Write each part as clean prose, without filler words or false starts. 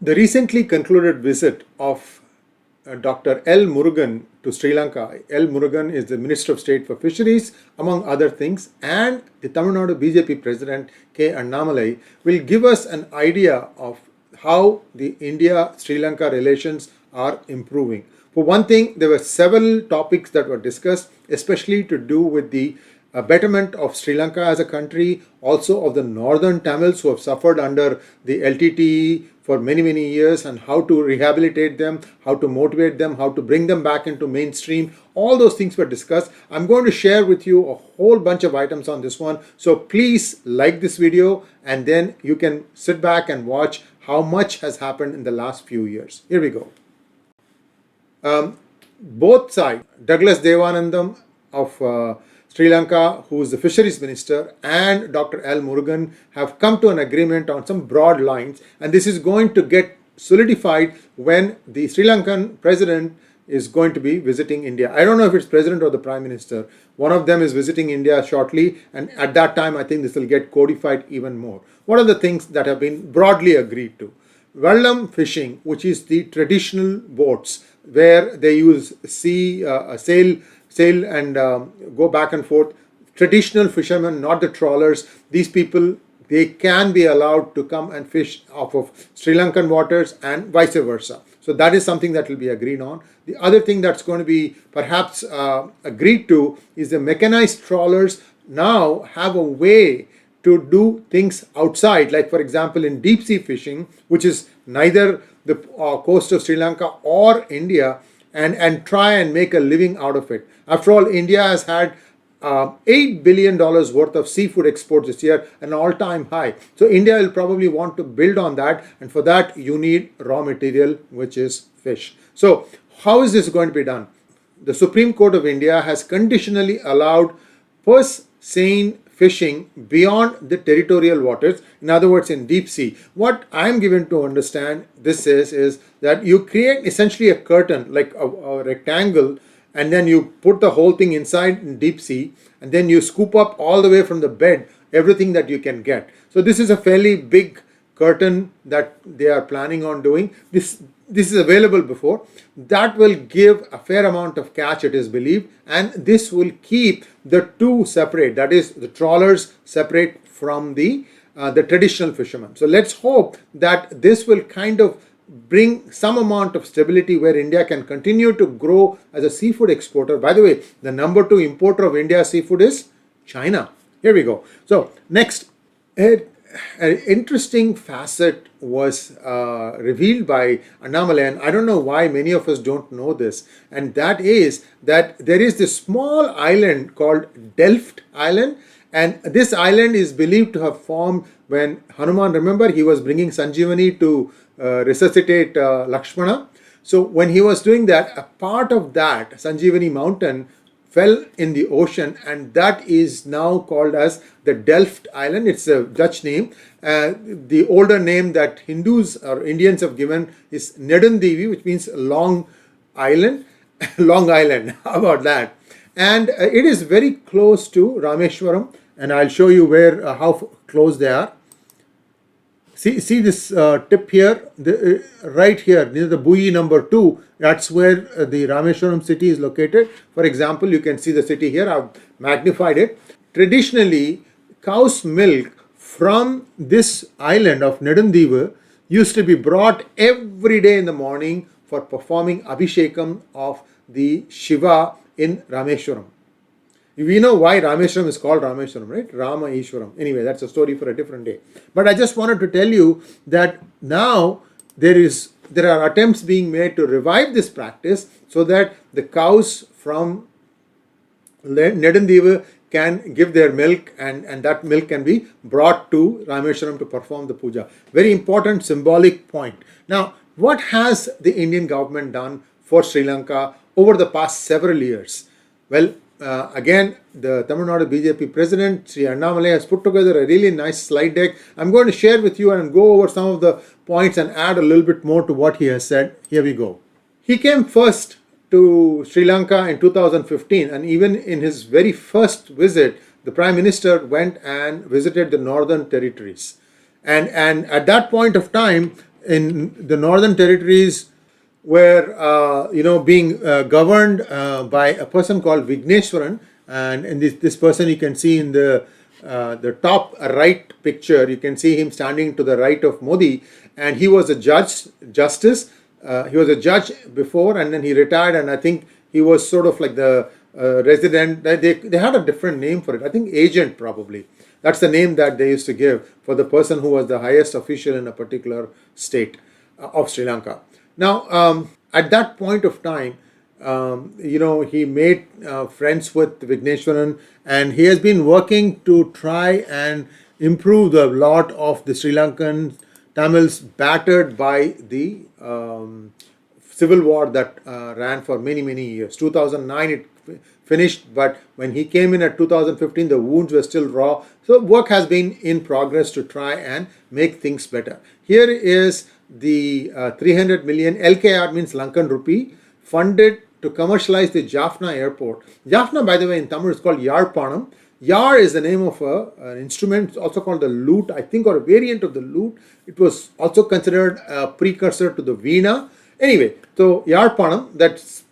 The recently concluded visit of Dr. L. Murugan to Sri Lanka. L. Murugan is the Minister of State for Fisheries, among other things, and the Tamil Nadu BJP President 𝗚 Annamalai will give us an idea of how the India-Sri Lanka relations are improving. For one thing, there were several topics that were discussed, especially to do with the betterment of Sri Lanka as a country, also of the northern Tamils who have suffered under the LTTE for many years, and how to rehabilitate them, how to motivate them, how to bring them back into mainstream. All those things were discussed. I'm going to share with you a whole bunch of items on this one. So please like this video, and then you can sit back and watch how much has happened in the last few years. Here we go. Both sides, Douglas Devanandam of Sri Lanka, who is the Fisheries Minister, and Dr. L. Murugan have come to an agreement on some broad lines, and this is going to get solidified when the Sri Lankan President is going to be visiting India. I don't know if it's President or the Prime Minister. One of them is visiting India shortly, and at that time I think this will get codified even more. What are the things that have been broadly agreed to? Vallam fishing, which is the traditional boats where they use sail and go back and forth. Traditional fishermen, not the trawlers. These people, they can be allowed to come and fish off of Sri Lankan waters and vice versa. So that is something that will be agreed on. The other thing that's going to be perhaps agreed to is the mechanized trawlers now have a way to do things outside, like for example in deep sea fishing, which is neither the coast of Sri Lanka or India, and try and make a living out of it. After all, India has had $8 billion worth of seafood exports this year, an all-time high. So India will probably want to build on that, and for that you need raw material, which is fish. So how is this going to be done? The Supreme Court of India has conditionally allowed purse seine fishing beyond the territorial waters, in other words in deep sea. What I am given to understand this is that you create essentially a curtain, like a rectangle, and then you put the whole thing inside in deep sea, and then you scoop up all the way from the bed everything that you can get. So this is a fairly big curtain that they are planning on doing. This is available before. That will give a fair amount of catch, it is believed, and this will keep the two separate, that is the trawlers separate from the traditional fishermen. So let's hope that this will kind of bring some amount of stability where India can continue to grow as a seafood exporter. By the way, the number 2 importer of India's seafood is China. Here we go. So next, an interesting facet was revealed by Annamalai, and I don't know why many of us don't know this, and that is that there is this small island called Delft Island, and this island is believed to have formed when Hanuman, remember, he was bringing Sanjeevani to resuscitate Lakshmana. So when he was doing that, a part of that Sanjeevani mountain fell in the ocean, and that is now called as the Delft Island. It's a Dutch name. The older name that Hindus or Indians have given is 𝙤𝙬𝙤𝙤, which means long island. Long Island, how about that? And it is very close to Rameswaram, and I'll show you where how close they are. See this tip here, right here near the buoy number 2. That's where the Rameswaram city is located. For example, you can see the city here. I've magnified it. Traditionally, cow's milk from this island of 𝙤𝙬𝙤𝙤 used to be brought every day in the morning for performing Abhishekam of the Shiva in Rameswaram. We know why Rameswaram is called Rameswaram, right? Rama Ishwaram. Anyway, that's a story for a different day. But I just wanted to tell you that now there are attempts being made to revive this practice so that the cows from 𝙤𝙤𝙤𝙤 can give their milk, and that milk can be brought to Rameswaram to perform the puja. Very important symbolic point. Now, what has the Indian government done for Sri Lanka over the past several years? Well, again, the Tamil Nadu BJP President, Sri Annamalai, has put together a really nice slide deck. I'm going to share with you and go over some of the points and add a little bit more to what he has said. Here we go. He came first to Sri Lanka in 2015, and even in his very first visit, the Prime Minister went and visited the Northern Territories. And at that point of time, in the northern territories were being governed by a person called 𝙒𝙤𝙣𝙤𝙤, and this person you can see in the top right picture. You can see him standing to the right of Modi, and he was a justice. He was a judge before, and then he retired, and I think he was sort of like the resident. They had a different name for it. I think agent probably. That's the name that they used to give for the person who was the highest official in a particular state of Sri Lanka. Now, at that point of time, he made friends with 𝙒𝙤𝙣𝙤𝙤, and he has been working to try and improve the lot of the Sri Lankan Tamils battered by the civil war that ran for many, many years. 2009 it finished, but when he came in at 2015, the wounds were still raw. So work has been in progress to try and make things better. Here is the 300 million, LKR means Lankan rupee, funded to commercialize the Jaffna Airport. Jaffna, by the way, in Tamil is called 𝑦𝑎𝑟𝑝𝑎𝑛am. Yar is the name of an instrument. It's also called the lute, I think, or a variant of the lute. It was also considered a precursor to the veena. Anyway, so 𝑦𝑎𝑟𝑝𝑎𝑛am, that's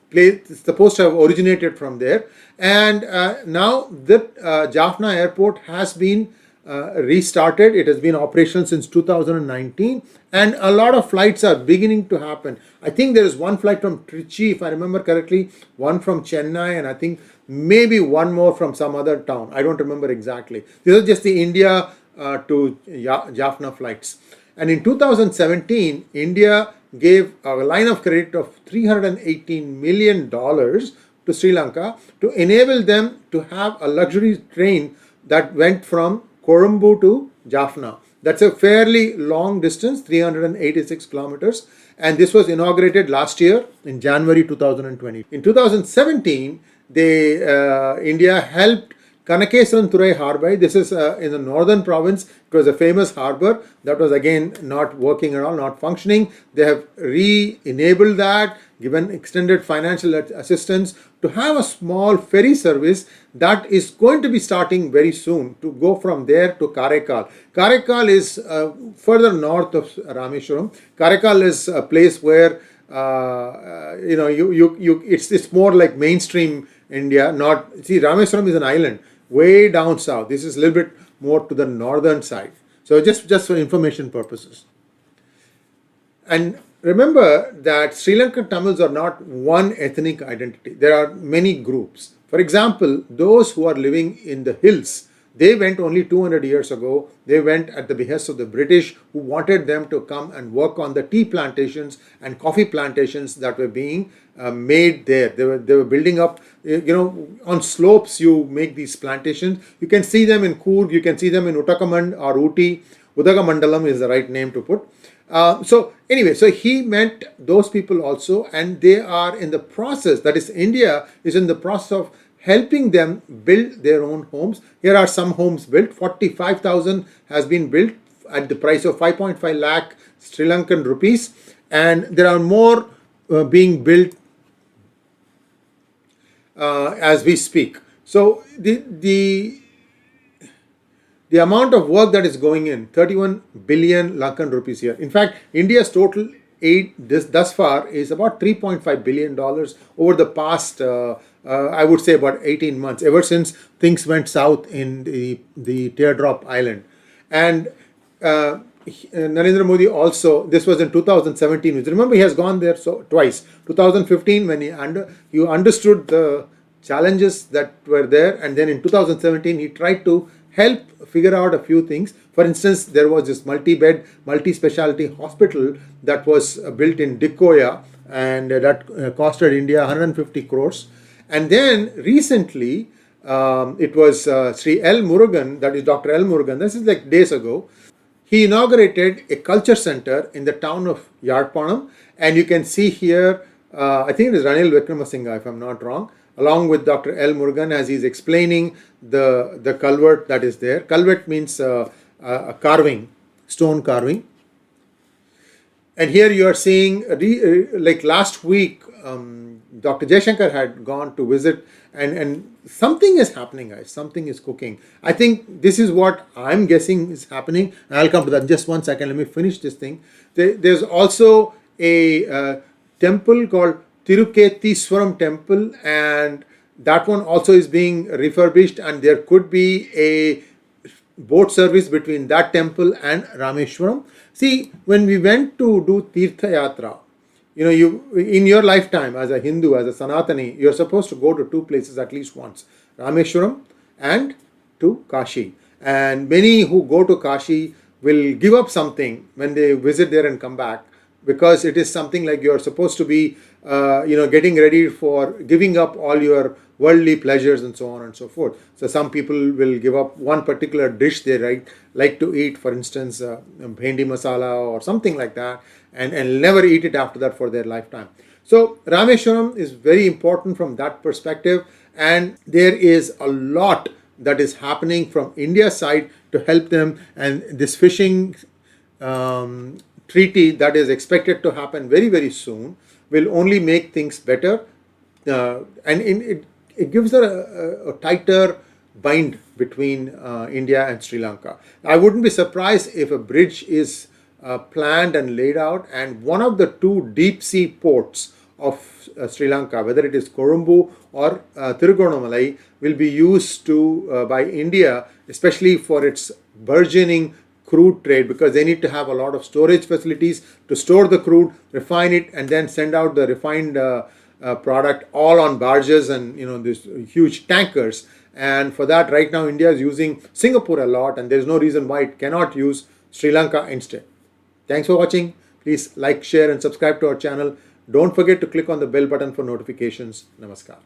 supposed to have originated from there. And now that Jaffna Airport has been restarted. It has been operational since 2019, and a lot of flights are beginning to happen. I think there is one flight from Trichy, if I remember correctly, one from Chennai, and I think maybe one more from some other town. I don't remember exactly. These are just the India to Jaffna flights. And in 2017, India gave a line of credit of $318 million to Sri Lanka to enable them to have a luxury train that went from Colombo to Jaffna. That's a fairly long distance, 386 kilometers, and this was inaugurated last year in January 2020. In 2017, India helped 𝙤𝙬𝙣𝙬 harbor. This is in the northern province. It was a famous harbor that was again not working at all, not functioning. They have re-enabled that, given extended financial assistance to have a small ferry service that is going to be starting very soon to go from there to Karakal. Karakal is further north of Rameswaram. Karakal is a place where it's more like mainstream India. Rameswaram is an island way down south. This is a little bit more to the northern side. So just for information purposes. And remember that Sri Lankan Tamils are not one ethnic identity. There are many groups. For example, those who are living in the hills, they went only 200 years ago. They went at the behest of the British, who wanted them to come and work on the tea plantations and coffee plantations that were being made there. They were building up, on slopes you make these plantations. You can see them in Coorg, you can see them in Uttakamand or Ooty. Udagamandalam is the right name to put. So he met those people also, and they are in the process, that is India is in the process of helping them build their own homes. Here are some homes built. 45,000 has been built at the price of 5.5 lakh Sri Lankan rupees, and there are more being built as we speak. So the amount of work that is going in, 31 billion Lankan rupees here. In fact, India's total aid thus far is about $3.5 billion over the past, I would say about 18 months, ever since things went south in the Teardrop Island. And Narendra Modi also, this was in 2017, which remember he has gone there twice. 2015 when he understood the challenges that were there, and then in 2017 he tried to help figure out a few things. For instance, there was this multi-bed, multi-specialty hospital that was built in Dikoya, and that costed India 150 crores. And then recently, it was Sri L. Murugan, that is Dr. L. Murugan, this is like days ago, he inaugurated a culture center in the town of 𝙤𝙤𝙤𝙤, and you can see here, I think it is Ranil Wickramasinghe, if I'm not wrong, along with Dr. L. Murugan, as he's explaining the culvert that is there. Culvert means a carving, stone carving. And here you are seeing, like last week, Dr. Jaishankar had gone to visit, and something is happening, guys. Something is cooking. I think this is what I'm guessing is happening. And I'll come to that. Just one second. Let me finish this thing. There's also a temple called 𝙒𝙧𝙤𝙪𝙥𝙤 temple, and that one also is being refurbished, and there could be a boat service between that temple and Rameswaram. See, when we went to do Tirtha Yatra, you in your lifetime as a Hindu, as a Sanatani, you're supposed to go to two places at least once, Rameswaram and to Kashi. And many who go to Kashi will give up something when they visit there and come back, because it is something like you're supposed to be, getting ready for giving up all your worldly pleasures and so on and so forth. So some people will give up one particular dish they like to eat, for instance, bhendi masala or something like that, and never eat it after that for their lifetime. So Rameswaram is very important from that perspective, and there is a lot that is happening from India's side to help them, and this fishing treaty that is expected to happen very, very soon will only make things better, and it gives a tighter bind between India and Sri Lanka. I wouldn't be surprised if a bridge is planned and laid out, and one of the two deep sea ports of Sri Lanka, whether it is Colombo or 𝙒𝙧𝙤𝙪𝙥𝙤, will be used by India, especially for its burgeoning crude trade, because they need to have a lot of storage facilities to store the crude, refine it, and then send out the refined product all on barges and these huge tankers. And for that, right now India is using Singapore a lot, and there is no reason why it cannot use Sri Lanka instead. Thanks for watching. Please like, share, and subscribe to our channel. Don't forget to click on the bell button for notifications. Namaskar.